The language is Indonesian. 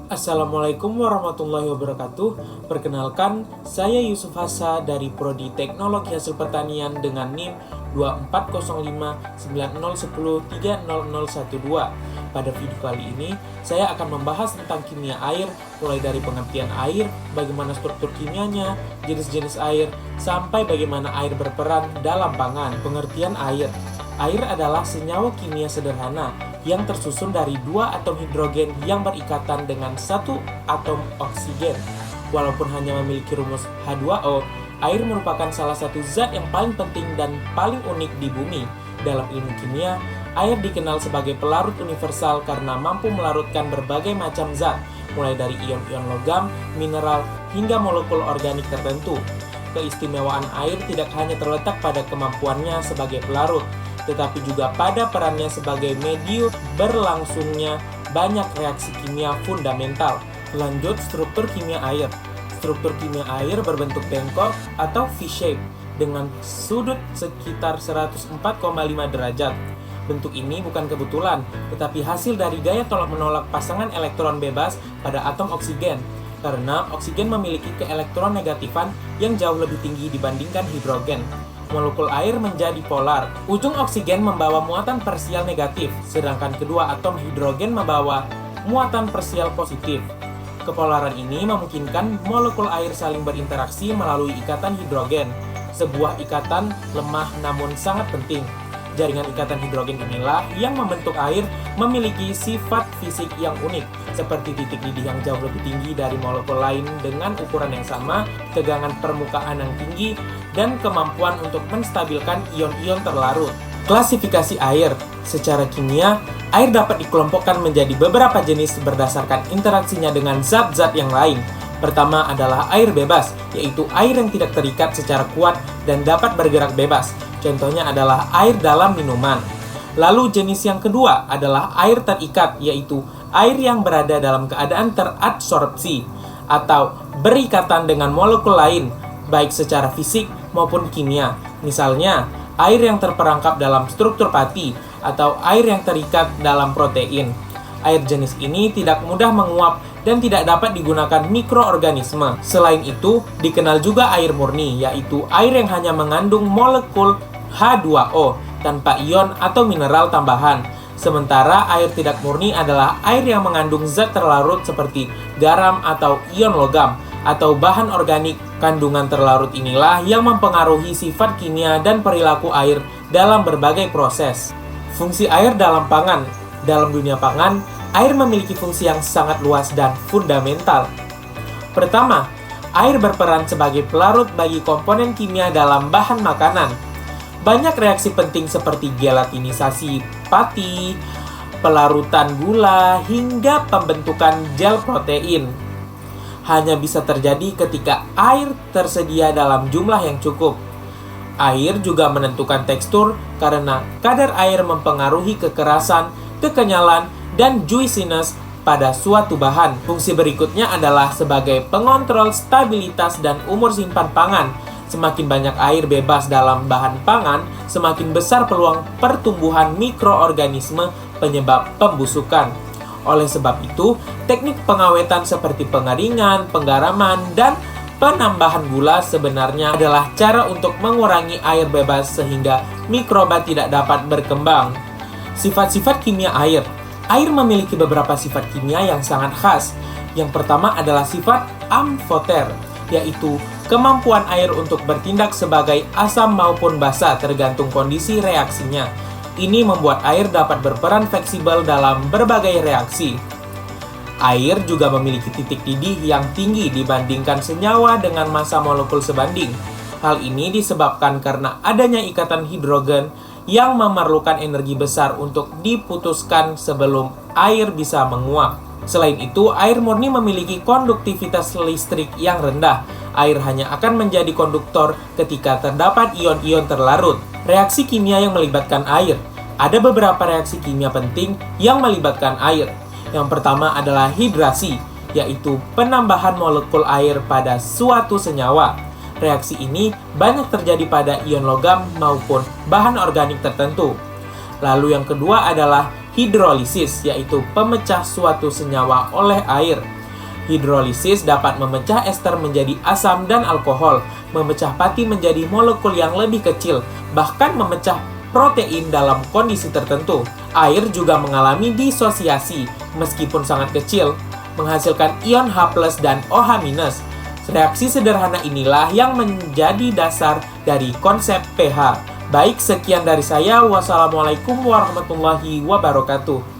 Assalamualaikum warahmatullahi wabarakatuh. Perkenalkan, saya Yusuf Hasa dari Prodi Teknologi Hasil Pertanian dengan NIM 24059010300012. Pada video kali ini, saya akan membahas tentang kimia air, mulai dari pengertian air, bagaimana struktur kimianya, jenis-jenis air, sampai bagaimana air berperan dalam pangan. Pengertian air. Air adalah senyawa kimia sederhana yang tersusun dari dua atom hidrogen yang berikatan dengan satu atom oksigen. Walaupun hanya memiliki rumus H2O, air merupakan salah satu zat yang paling penting dan paling unik di bumi. Dalam ilmu kimia, air dikenal sebagai pelarut universal karena mampu melarutkan berbagai macam zat, mulai dari ion-ion logam, mineral, hingga molekul organik tertentu. Keistimewaan air tidak hanya terletak pada kemampuannya sebagai pelarut, tetapi juga pada perannya sebagai medium berlangsungnya banyak reaksi kimia fundamental. Lanjut, struktur kimia air. Struktur kimia air berbentuk bengkok atau V-shape dengan sudut sekitar 104,5 derajat. Bentuk ini bukan kebetulan, tetapi hasil dari gaya tolak-menolak pasangan elektron bebas pada atom oksigen, karena oksigen memiliki keelektronegatifan yang jauh lebih tinggi dibandingkan hidrogen. Molekul air menjadi polar. Ujung oksigen membawa muatan parsial negatif, sedangkan kedua atom hidrogen membawa muatan parsial positif. Kepolaran ini memungkinkan molekul air saling berinteraksi melalui ikatan hidrogen, sebuah ikatan lemah namun sangat penting. Jaringan ikatan hidrogen inilah yang membentuk air memiliki sifat fisik yang unik, seperti titik didih yang jauh lebih tinggi dari molekul lain dengan ukuran yang sama, tegangan permukaan yang tinggi, dan kemampuan untuk menstabilkan ion-ion terlarut. Klasifikasi air. Secara kimia, air dapat dikelompokkan menjadi beberapa jenis berdasarkan interaksinya dengan zat-zat yang lain. Pertama adalah air bebas, yaitu air yang tidak terikat secara kuat dan dapat bergerak bebas. Contohnya adalah air dalam minuman. Lalu jenis yang kedua adalah air terikat, yaitu air yang berada dalam keadaan teradsorpsi atau berikatan dengan molekul lain, baik secara fisik maupun kimia. Misalnya, air yang terperangkap dalam struktur pati atau air yang terikat dalam protein. Air jenis ini tidak mudah menguap dan tidak dapat digunakan mikroorganisme. Selain itu, dikenal juga air murni, yaitu air yang hanya mengandung molekul H2O tanpa ion atau mineral tambahan. Sementara air tidak murni adalah air yang mengandung zat terlarut seperti garam atau ion logam atau bahan organik. Kandungan terlarut inilah yang mempengaruhi sifat kimia dan perilaku air dalam berbagai proses. Fungsi air dalam pangan. Dalam dunia pangan, air memiliki fungsi yang sangat luas dan fundamental. Pertama, air berperan sebagai pelarut bagi komponen kimia dalam bahan makanan. Banyak reaksi penting seperti gelatinisasi pati, pelarutan gula, hingga pembentukan gel protein hanya bisa terjadi ketika air tersedia dalam jumlah yang cukup. Air juga menentukan tekstur karena kadar air mempengaruhi kekerasan, kekenyalan, dan juiciness pada suatu bahan. Fungsi berikutnya adalah sebagai pengontrol stabilitas dan umur simpan pangan. Semakin banyak air bebas dalam bahan pangan, semakin besar peluang pertumbuhan mikroorganisme penyebab pembusukan. Oleh sebab itu, teknik pengawetan seperti pengeringan, penggaraman, dan penambahan gula sebenarnya adalah cara untuk mengurangi air bebas sehingga mikroba tidak dapat berkembang. Sifat-sifat kimia air. Air memiliki beberapa sifat kimia yang sangat khas. Yang pertama adalah sifat amfoter, yaitu kemampuan air untuk bertindak sebagai asam maupun basa tergantung kondisi reaksinya. Ini membuat air dapat berperan fleksibel dalam berbagai reaksi. Air juga memiliki titik didih yang tinggi dibandingkan senyawa dengan massa molekul sebanding. Hal ini disebabkan karena adanya ikatan hidrogen yang memerlukan energi besar untuk diputuskan sebelum air bisa menguap. Selain itu, air murni memiliki konduktivitas listrik yang rendah. Air hanya akan menjadi konduktor ketika terdapat ion-ion terlarut. Reaksi kimia yang melibatkan air. Ada beberapa reaksi kimia penting yang melibatkan air. Yang pertama adalah hidrasi, yaitu penambahan molekul air pada suatu senyawa. Reaksi ini banyak terjadi pada ion logam maupun bahan organik tertentu. Lalu yang kedua adalah hidrolisis, yaitu pemecah suatu senyawa oleh air. Hidrolisis dapat memecah ester menjadi asam dan alkohol, memecah pati menjadi molekul yang lebih kecil, bahkan memecah protein dalam kondisi tertentu. Air juga mengalami disosiasi, meskipun sangat kecil, menghasilkan ion H+ dan OH-. Reaksi sederhana inilah yang menjadi dasar dari konsep pH. Baik, sekian dari saya. Wassalamualaikum warahmatullahi wabarakatuh.